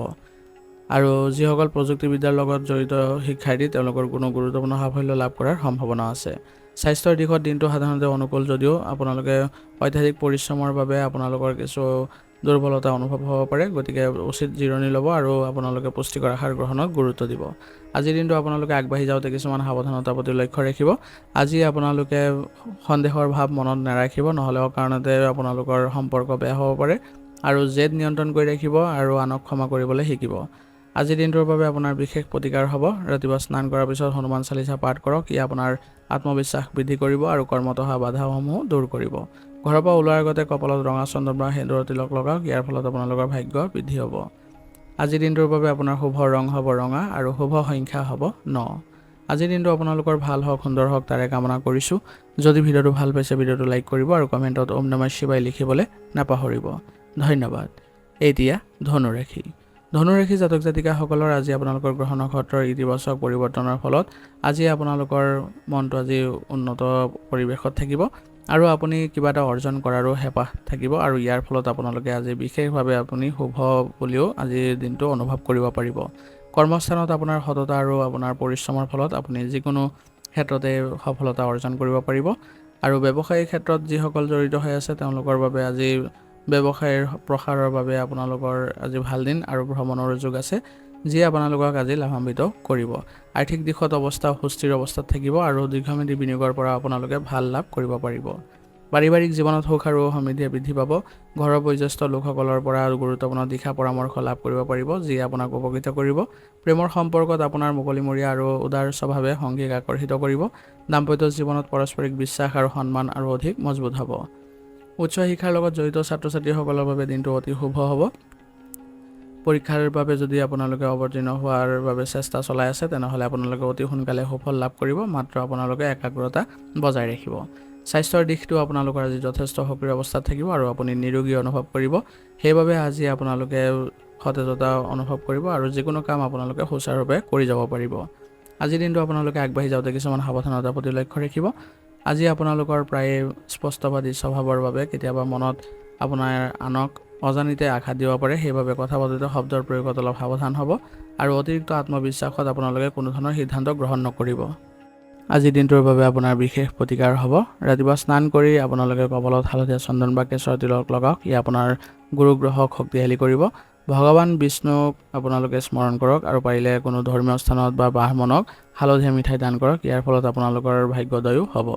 আৰু যিসকল প্ৰযুক্তিবিদ্যাৰ লগত জড়িত শিক্ষাৰ্থী তেওঁলোকৰ কোনো গুৰুত্বপূৰ্ণ সাফল্য লাভ কৰাৰ সম্ভাৱনা আছে। স্বাস্থ্যৰ দিশত দিনটো সাধাৰণতে অনুকূল যদিও আপোনালোকে অত্যাধিক পৰিশ্ৰমৰ বাবে আপোনালোকৰ কিছু দুৰ্বলতা অনুভৱ হ'ব পাৰে। গতিকে উচিত জিৰণি ল'ব আৰু আপোনালোকে পুষ্টিকৰ আহাৰ গ্ৰহণত গুৰুত্ব দিব। আজিৰ দিনটো আপোনালোকে আগবাঢ়ি যাওঁতে কিছুমান সাৱধানতাৰ প্ৰতি লক্ষ্য ৰাখিব। আজি আপোনালোকে সন্দেহৰ ভাৱ মনত নাৰাখিব, নহ'লে অকাৰণতে আপোনালোকৰ সম্পৰ্ক বেয়া হ'ব পাৰে। আৰু জেদ নিয়ন্ত্ৰণ কৰি ৰাখিব আৰু আনক ক্ষমা কৰিবলৈ শিকিব। আজিৰ দিনটোৰ বাবে আপোনাৰ বিশেষ প্ৰতিকাৰ হ'ব। ৰাতিপুৱা স্নান কৰাৰ পিছত হনুমান চালিচা পাঠ কৰক। ই আপোনাৰ আত্মবিশ্বাস বৃদ্ধি কৰিব আৰু কৰ্মত অহা বাধাসমূহ দূৰ কৰিব। ঘৰৰ পৰা ওলোৱাৰ আগতে কপালত ৰঙা চন্দন বা সেন্দুৰৰ তিলক লগাওক। ইয়াৰ ফলত আপোনালোকৰ ভাগ্য বৃদ্ধি হ'ব। আজিৰ দিনটোৰ বাবে আপোনাৰ শুভ ৰং হ'ব ৰঙা আৰু শুভ সংখ্যা হ'ব 9। আজিৰ দিনটো আপোনালোকৰ ভাল হওক, সুন্দৰ হওক তাৰে কামনা কৰিছোঁ। যদি ভিডিঅ'টো ভাল পাইছে ভিডিঅ'টো লাইক কৰিব আৰু কমেণ্টত ওম নমঃ শিৱায় লিখিবলৈ নাপাহৰিব। ধন্যবাদ। এতিয়া ধনুৰাশি। ধনুৰাশি জাতক জাতিকাসকলৰ আজি আপোনালোকৰ গ্ৰহ নক্ষত্ৰৰ ইতিবাচক পৰিৱৰ্তনৰ ফলত আজি আপোনালোকৰ মনটো আজি উন্নত পৰিৱেশত থাকিব আৰু আপুনি কিবা এটা অৰ্জন কৰাৰো হেঁপাহ থাকিব আৰু ইয়াৰ ফলত আপোনালোকে আজি বিশেষভাৱে আপুনি শুভ বুলিও আজিৰ দিনটো অনুভৱ কৰিব পাৰিব। কৰ্মস্থানত আপোনাৰ সততা আৰু আপোনাৰ পৰিশ্ৰমৰ ফলত আপুনি যিকোনো ক্ষেত্ৰতে সফলতা অৰ্জন কৰিব পাৰিব। আৰু ব্যৱসায়িক ক্ষেত্ৰত যিসকল জড়িত হৈ আছে তেওঁলোকৰ বাবে আজি ব্যৱসায়ৰ প্ৰসাৰৰ বাবে আপোনালোকৰ আজি ভাল দিন আৰু ভ্ৰমণৰ যোগ আছে, যিয়ে আপোনালোকক আজি লাভান্বিত কৰিব। আৰ্থিক দিশত অৱস্থা সুস্থিৰ অৱস্থাত থাকিব আৰু দীৰ্ঘম্যাদী বিনিয়োগৰ পৰা আপোনালোকে ভাল লাভ কৰিব পাৰিব। পাৰিবাৰিক জীৱনত সুখ আৰু সমৃদ্ধিয়ে বৃদ্ধি পাব। ঘৰৰ বয়োজ্যেষ্ঠ লোকসকলৰ পৰা গুৰুত্বপূৰ্ণ দিশা পৰামৰ্শ লাভ কৰিব পাৰিব, যিয়ে আপোনাক উপকৃত কৰিব। প্ৰেমৰ সম্পৰ্কত আপোনাৰ মুকলিমূৰীয়া আৰু উদাৰ স্বভাৱে সংগীক আকৰ্ষিত কৰিব। দাম্পত্য জীৱনত পাৰস্পৰিক বিশ্বাস আৰু সন্মান আৰু অধিক মজবুত হ'ব। উচ্চ শিক্ষাৰ লগত জড়িত ছাত্ৰ ছাত্ৰীসকলৰ বাবে দিনটো অতি শুভ হ'ব। পৰীক্ষাৰ বাবে যদি আপোনালোকে অৱতীৰ্ণ হোৱাৰ বাবে চেষ্টা চলাই আছে, তেনেহ'লে আপোনালোকে অতি সোনকালে সুফল লাভ কৰিব। মাত্ৰ আপোনালোকে একাগ্ৰতা বজাই ৰাখিব। স্বাস্থ্যৰ দিশটো আপোনালোকৰ আজি যথেষ্ট সক্ৰিয় অৱস্থাত থাকিব আৰু আপুনি নিৰোগী অনুভৱ কৰিব। সেইবাবে আজি আপোনালোকে সতেজতা অনুভৱ কৰিব আৰু যিকোনো কাম আপোনালোকে সুচাৰুৰূপে কৰি যাব পাৰিব। আজিৰ দিনটো আপোনালোকে আগবাঢ়ি যাওঁতে কিছুমান সাৱধানতাৰ প্ৰতি লক্ষ্য ৰাখিব। আজি আপোনালোকৰ প্ৰায় স্পষ্টবাদী স্বভাৱৰ বাবে কেতিয়াবা মনত আপোনাৰ আনক অজানিতে আঘাত দিব পাৰে। সেইবাবে কথা পাতোতে শব্দৰ প্ৰয়োগত অলপ সাৱধান হ'ব আৰু অতিৰিক্ত আত্মবিশ্বাসত আপোনালোকে কোনো ধৰণৰ সিদ্ধান্ত গ্ৰহণ নকৰিব। আজিৰ দিনটোৰ বাবে আপোনাৰ বিশেষ প্ৰতিকাৰ হ'ব। ৰাতিপুৱা স্নান কৰি আপোনালোকে কপালত হালধীয়া চন্দন বা কেশৰ তিলক লগাওক। ই আপোনাৰ গুৰু গ্ৰহক শক্তিশালী কৰিব। ভগৱান বিষ্ণুক আপোনালোকে স্মৰণ কৰক আৰু পাৰিলে কোনো ধৰ্মীয় স্থানত বা ব্ৰাহ্মণক হালধীয়া মিঠাই দান কৰক। ইয়াৰ ফলত আপোনালোকৰ ভাগ্যোদয়ো হ'ব।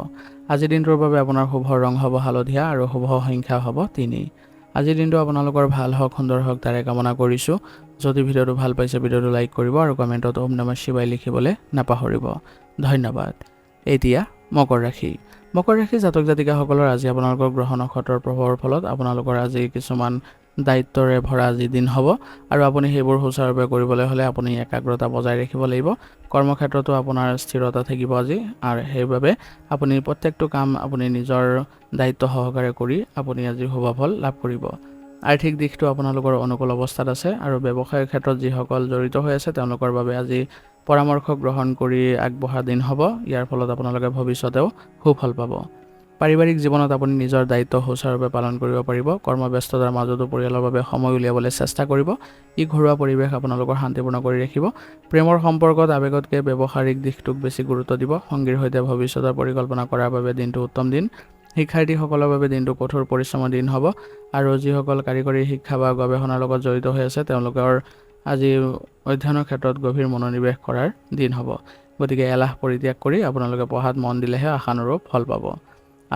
আজিৰ দিনটোৰ বাবে আপোনাৰ শুভ ৰং হ'ব হালধীয়া আৰু শুভ সংখ্যা হ'ব 3। আজিৰ দিনটো আপোনালোকৰ ভাল হওক, সুন্দৰ হওক, তাৰে কামনা কৰিছোঁ। যদি ভিডিঅ'টো ভাল পাইছে, ভিডিঅ'টো লাইক কৰিব আৰু কমেণ্টত ওম নমঃ শিৱায় লিখিবলৈ নাপাহৰিব। ধন্যবাদ। এতিয়া মকৰ ৰাশি। মকৰ ৰাশি জাতক জাতিকাসকলৰ আজি আপোনালোকৰ গ্ৰহ নক্ষত্ৰৰ প্ৰভাৱৰ ফলত আপোনালোকৰ আজি কিছুমান দায়িত্বৰে ভৰা আজি দিন হ'ব আৰু আপুনি সেইবোৰ সুচাৰুৰূপে কৰিবলৈ হ'লে আপুনি একাগ্ৰতা বজাই ৰাখিব লাগিব। কৰ্মক্ষেত্ৰতো আপোনাৰ স্থিৰতা থাকিব আজি, আৰু সেইবাবে আপুনি প্ৰত্যেকটো কাম আপুনি নিজৰ দায়িত্ব সহকাৰে কৰি আপুনি আজি শুভফল লাভ কৰিব। আৰ্থিক দিশটো আপোনালোকৰ অনুকূল অৱস্থাত আছে আৰু ব্যৱসায়ৰ ক্ষেত্ৰত যিসকল জড়িত হৈ আছে তেওঁলোকৰ বাবে আজি পৰামৰ্শ গ্ৰহণ কৰি আগবঢ়া দিন হ'ব। ইয়াৰ ফলত আপোনালোকে ভৱিষ্যতেও সুফল পাব। পাৰিবাৰিক জীৱনত আপুনি নিজৰ দায়িত্ব সুচাৰুৰূপে পালন কৰিব পাৰিব। কৰ্মব্যস্ততাৰ মাজতো পৰিয়ালৰ বাবে সময় উলিয়াবলৈ চেষ্টা কৰিব। ই ঘৰুৱা পৰিৱেশ আপোনালোকৰ শান্তিপূৰ্ণ কৰি ৰাখিব। প্ৰেমৰ সম্পৰ্কত আৱেগতকৈ ব্যৱহাৰিক দিশটোক বেছি গুৰুত্ব দিব। সংগীৰ সৈতে ভৱিষ্যতৰ পৰিকল্পনা কৰাৰ বাবে দিনটো উত্তম দিন। শিক্ষাৰ্থীসকলৰ বাবে দিনটো কঠোৰ পৰিশ্ৰমৰ দিন হ'ব আৰু যিসকল কাৰিকৰী শিক্ষা বা গৱেষণাৰ লগত জড়িত হৈ আছে তেওঁলোকৰ আজি অধ্যয়নৰ ক্ষেত্ৰত গভীৰ মনোনিৱেশ কৰাৰ দিন হ'ব। গতিকে এলাহ পৰিত্যাগ কৰি আপোনালোকে পঢ়াত মন দিলেহে আশানুৰূপ ফল পাব।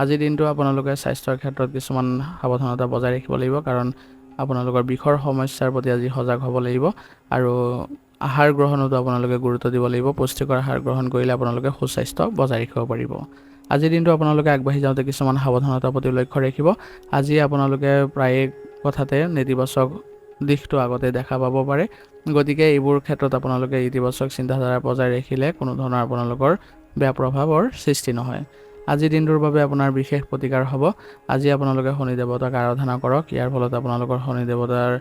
আজিৰ দিনটো আপোনালোকে স্বাস্থ্যৰ ক্ষেত্ৰত কিছুমান সাৱধানতা বজাই ৰাখিব লাগিব, কাৰণ আপোনালোকৰ বিষৰ সমস্যাৰ প্ৰতি আজি সজাগ হ'ব লাগিব আৰু আহাৰ গ্ৰহণতো আপোনালোকে গুৰুত্ব দিব লাগিব। পুষ্টিকৰ আহাৰ গ্ৰহণ কৰিলে আপোনালোকে সুস্বাস্থ্য বজাই ৰাখিব পাৰিব। আজিৰ দিনটো আপোনালোকে আগবাঢ়ি যাওঁতে কিছুমান সাৱধানতাৰ প্ৰতি লক্ষ্য ৰাখিব। আজি আপোনালোকে প্ৰায়ে কথাতে নেতিবাচক দিশটো আগতে দেখা পাব পাৰে। গতিকে এইবোৰ ক্ষেত্ৰত আপোনালোকে ইতিবাচক চিন্তাধাৰা বজাই ৰাখিলে কোনো ধৰণৰ আপোনালোকৰ বেয়া প্ৰভাৱৰ সৃষ্টি নহয়। আজিৰ দিনটোৰ বাবে আপোনাৰ বিশেষ প্ৰতিকাৰ হ'ব। আজি আপোনালোকে শনি দেৱতাক আৰাধনা কৰক। ইয়াৰ ফলত আপোনালোকৰ শনি দেৱতাৰ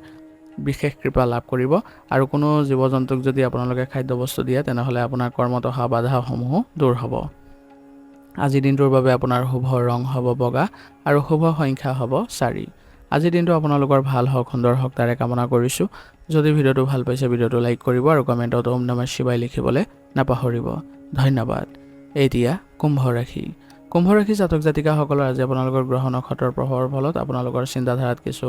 বিশেষ কৃপা লাভ কৰিব আৰু কোনো জীৱ জন্তুক যদি আপোনালোকে খাদ্যবস্তু দিয়ে তেনেহ'লে আপোনাৰ কৰ্মত অহা বাধাসমূহো দূৰ হ'ব। আজিৰ দিনটোৰ বাবে আপোনাৰ শুভ ৰং হ'ব বগা আৰু শুভ সংখ্যা হ'ব 4। আজিৰ দিনটো আপোনালোকৰ ভাল হওক, সুন্দৰ হওক, তাৰে কামনা কৰিছোঁ। যদি ভিডিঅ'টো ভাল পাইছে, ভিডিঅ'টো লাইক কৰিব আৰু কমেণ্টত ওম নমঃ শিৱায় লিখিবলৈ নাপাহৰিব। ধন্যবাদ। এতিয়া কুম্ভ ৰাশি। কুম্ভ ৰাশি জাতক জাতিকাসকলৰ আজি আপোনালোকৰ গ্ৰহ নক্ষত্ৰৰ প্ৰভাৱৰ ফলত আপোনালোকৰ চিন্তাধাৰাত কিছু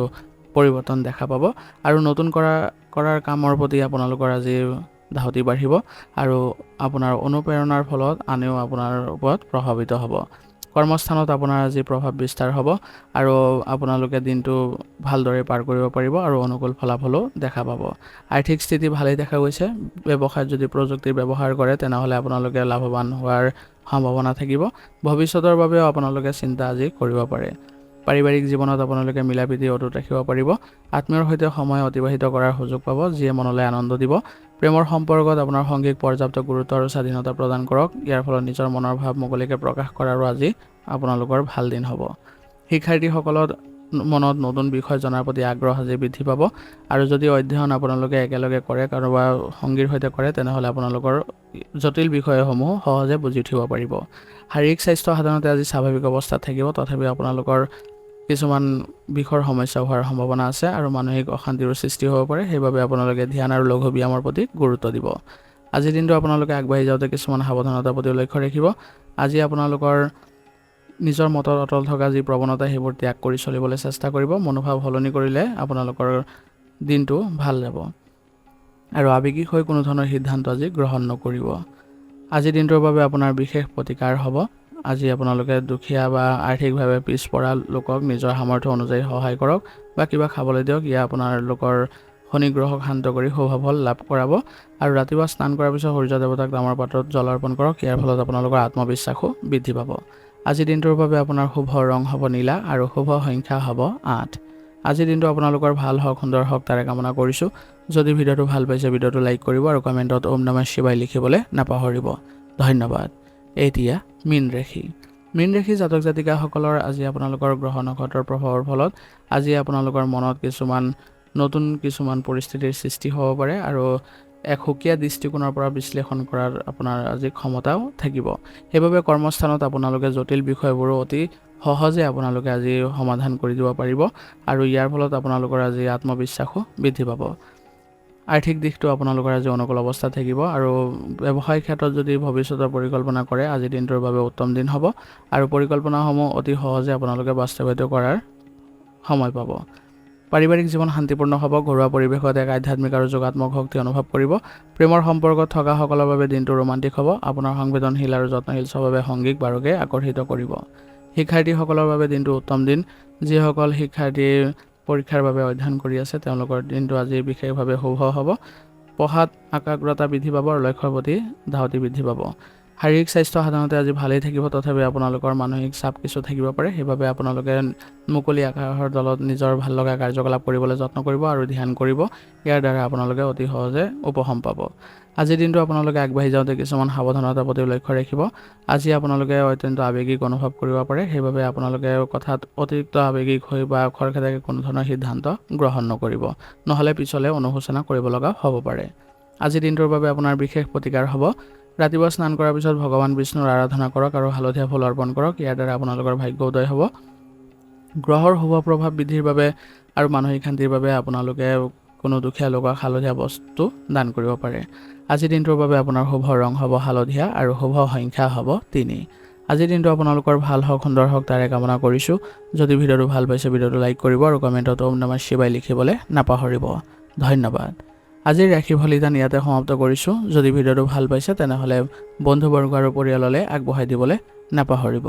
পৰিৱৰ্তন দেখা পাব আৰু নতুন কৰাৰ কামৰ প্ৰতি আপোনালোকৰ আজি ধাউতি বাঢ়িব আৰু আপোনাৰ অনুপ্ৰেৰণাৰ ফলত আনেও আপোনাৰ ওপৰত প্ৰভাৱিত হ'ব। কৰ্মস্থানত আপোনাৰ আজি প্ৰভাৱ বিস্তাৰ হ'ব আৰু আপোনালোকে দিনটো ভালদৰে পাৰ কৰিব পাৰিব আৰু অনুকূল ফলাফলো দেখা পাব। আৰ্থিক স্থিতি ভালেই দেখা গৈছে। ব্যৱসায়ত যদি প্ৰযুক্তিৰ ব্যৱহাৰ কৰে তেনেহ'লে আপোনালোকে লাভৱান হোৱাৰ সম্ভাৱনা থাকিব। ভৱিষ্যতৰ বাবেও আপোনালোকে চিন্তা আজি কৰিব পাৰে। পাৰিবাৰিক জীৱনত আপোনালোকে মিলাপ্ৰীতি অটুট ৰাখিব পাৰিব। আত্মীয়ৰ সৈতে সময় অতিবাহিত কৰাৰ সুযোগ পাব, যিয়ে মনলৈ আনন্দ দিব। প্ৰেমৰ সম্পৰ্কত আপোনাৰ সংগীক পৰ্যাপ্ত গুৰুত্ব আৰু স্বাধীনতা প্ৰদান কৰক। ইয়াৰ ফলত নিজৰ মনৰ ভাৱ মুকলিকৈ প্ৰকাশ কৰাৰো আজি আপোনালোকৰ ভাল দিন হ'ব। শিক্ষাৰ্থীসকলৰ মনত নতুন বিষয় জনাৰ প্ৰতি আগ্ৰহ আজি বৃদ্ধি পাব আৰু যদি অধ্যয়ন আপোনালোকে একেলগে কৰে, কাৰোবাৰ সংগীৰ সৈতে কৰে, তেনেহ'লে আপোনালোকৰ জটিল বিষয়সমূহ সহজে বুজি উঠিব পাৰিব। শাৰীৰিক স্বাস্থ্য সাধাৰণতে আজি স্বাভাৱিক অৱস্থাত থাকিব, তথাপিও আপোনালোকৰ কিছুমান বিষৰ সমস্যা হোৱাৰ সম্ভাৱনা আছে আৰু মানসিক অশান্তিৰো সৃষ্টি হ'ব পাৰে। সেইবাবে আপোনালোকে ধ্যান আৰু লঘু ব্যায়ামৰ প্ৰতি গুৰুত্ব দিব। আজিৰ দিনটো আপোনালোকে আগবাঢ়ি যাওঁতে কিছুমান সাৱধানতাৰ প্ৰতি লক্ষ্য ৰাখিব। আজি আপোনালোকৰ নিজৰ মতত অটল থকা যি প্ৰৱণতা সেইবোৰ ত্যাগ কৰি চলিবলৈ চেষ্টা কৰিব। মনোভাৱ সলনি কৰিলে আপোনালোকৰ দিনটো ভাল যাব আৰু আৱেগিক হৈ কোনো ধৰণৰ সিদ্ধান্ত আজি গ্ৰহণ নকৰিব। আজিৰ দিনটোৰ বাবে আপোনাৰ বিশেষ প্ৰতিকাৰ হ'ব। আজি আপোনালোকে দুখীয়া বা আৰ্থিকভাৱে পিছপৰা লোকক নিজৰ সামৰ্থ্য অনুযায়ী সহায় কৰক বা কিবা খাবলৈ দিয়ক। ইয়া আপোনালোকৰ শনি গ্ৰহক শান্ত কৰি শুভফল লাভ কৰাব। আৰু ৰাতিপুৱা স্নান কৰাৰ পিছত সূৰ্য দেৱতাক তামৰ পাত্ৰত জল অৰ্পণ কৰক। ইয়াৰ ফলত আপোনালোকৰ আত্মবিশ্বাসো বৃদ্ধি পাব। আজিৰ দিনটোৰ বাবে আপোনাৰ শুভ ৰং হ'ব নীলা আৰু শুভ সংখ্যা হ'ব 8। আজিৰ দিনটো আপোনালোকৰ ভাল হওক, সুন্দৰ হওক তাৰে কামনা কৰিছোঁ। যদি ভিডিঅ'টো ভাল পাইছে ভিডিঅ'টো লাইক কৰিব আৰু কমেণ্টত ওম নমঃ শিৱায় লিখিবলৈ নাপাহৰিব। ধন্যবাদ। এতিয়া মীন ৰাশি। মীন ৰাশি জাতক জাতিকাসকলৰ আজি আপোনালোকৰ গ্ৰহ নক্ষত্ৰৰ প্ৰভাৱৰ ফলত আজি আপোনালোকৰ মনত নতুন কিছুমান পৰিস্থিতিৰ সৃষ্টি হ'ব পাৰে আৰু এক সুকীয়া দৃষ্টিকোণৰ পৰা বিশ্লেষণ কৰাৰ আপোনাৰ আজি ক্ষমতাও থাকিব। সেইবাবে কৰ্মস্থানত আপোনালোকে জটিল বিষয়বোৰো অতি সহজে আপোনালোকে আজি সমাধান কৰি দিব পাৰিব আৰু ইয়াৰ ফলত আপোনালোকৰ আজি আত্মবিশ্বাসো বৃদ্ধি পাব। আৰ্থিক দিশটো আপোনালোকৰ আজি অনুকূল অৱস্থা থাকিব আৰু ব্যৱসায় ক্ষেত্ৰত যদি ভৱিষ্যতৰ পৰিকল্পনা কৰে আজি দিনটোৰ বাবে উত্তম দিন হ'ব আৰু পৰিকল্পনাসমূহ অতি সহজে আপোনালোকে বাস্তৱায়িত কৰাৰ সময় পাব। পাৰিবাৰিক জীৱন শান্তিপূৰ্ণ হ'ব। ঘৰুৱা পৰিৱেশত এক আধ্যাত্মিক আৰু যোগাত্মক শক্তি অনুভৱ কৰিব। প্ৰেমৰ সম্পৰ্কত থকাসকলৰ বাবে দিনটো ৰোমান্টিক হ'ব। আপোনাৰ সংবেদনশীল আৰু যত্নশীল স্বভাৱে সংগীক বাৰুকে আকৰ্ষিত কৰিব। শিক্ষাৰ্থীসকলৰ বাবে দিনটো উত্তম দিন। যিসকল শিক্ষাৰ্থী পৰীক্ষাৰ বাবে অধ্যয়ন কৰি আছে তেওঁলোকৰ দিনটো আজি বিশেষভাৱে শুভ হ'ব। পঢ়াত একাগ্ৰতা বৃদ্ধি পাব আৰু লক্ষ্যৰ প্ৰতি ধাউতি বৃদ্ধি পাব। শাৰীৰিক স্বাস্থ্য সাধাৰণতে আজি ভালেই থাকিব, তথাপি আপোনালোকৰ মানসিক চাপ কিছু থাকিব পাৰে। সেইবাবে আপোনালোকে মুকলি আকাশৰ তলত নিজৰ ভাল লগা কাৰ্যকলাপ কৰিবলৈ যত্ন কৰিব আৰু ধ্যান কৰিব। ইয়াৰ দ্বাৰা আপোনালোকে অতি সহজে উপশম পাব। আজিৰ দিনটো আপোনালোকে আগবাঢ়ি যাওঁতে কিছুমান সাৱধানতাৰ প্ৰতি লক্ষ্য ৰাখিব। আজি আপোনালোকে অত্যন্ত আৱেগিক অনুভৱ কৰিব পাৰে। সেইবাবে আপোনালোকে কথাত অতিৰিক্ত আৱেগিক হৈ বা খৰখেদাকে কোনো ধৰণৰ সিদ্ধান্ত গ্ৰহণ নকৰিব, নহ'লে পিছলৈ অনুশোচনা কৰিব লগা হ'ব পাৰে। আজিৰ দিনটোৰ বাবে আপোনাৰ বিশেষ প্ৰতিকাৰ হ'ব। ৰাতিপুৱা স্নান কৰাৰ পিছত ভগৱান বিষ্ণুৰ আৰাধনা কৰক আৰু হালধীয়া ফুল অৰ্পণ কৰক। ইয়াৰ দ্বাৰা আপোনালোকৰ ভাগ্য উদয় হ'ব। গ্ৰহৰ শুভ প্ৰভাৱ বৃদ্ধিৰ বাবে আৰু মানসিক শান্তিৰ বাবে আপোনালোকে কোনো দুখীয়া লোকক হালধীয়া বস্তু দান কৰিব পাৰে। আজিৰ দিনটোৰ বাবে আপোনাৰ শুভ ৰং হ'ব হালধীয়া আৰু শুভ সংখ্যা হ'ব 3। আজিৰ দিনটো আপোনালোকৰ ভাল হওক, সুন্দৰ হওক তাৰে কামনা কৰিছোঁ। যদি ভিডিঅ'টো ভাল পাইছে ভিডিঅ'টো লাইক কৰিব আৰু কমেণ্টত ওম নমঃ শিৱায় লিখিবলৈ নাপাহৰিব। ধন্যবাদ। আজিৰ ৰাশিফল নিদান ইয়াতে সমাপ্ত কৰিছোঁ। যদি ভিডিঅ'টো ভাল পাইছে তেনেহ'লে বন্ধুবৰ্গ আৰু পৰিয়াললৈ আগবঢ়াই দিবলৈ নাপাহৰিব।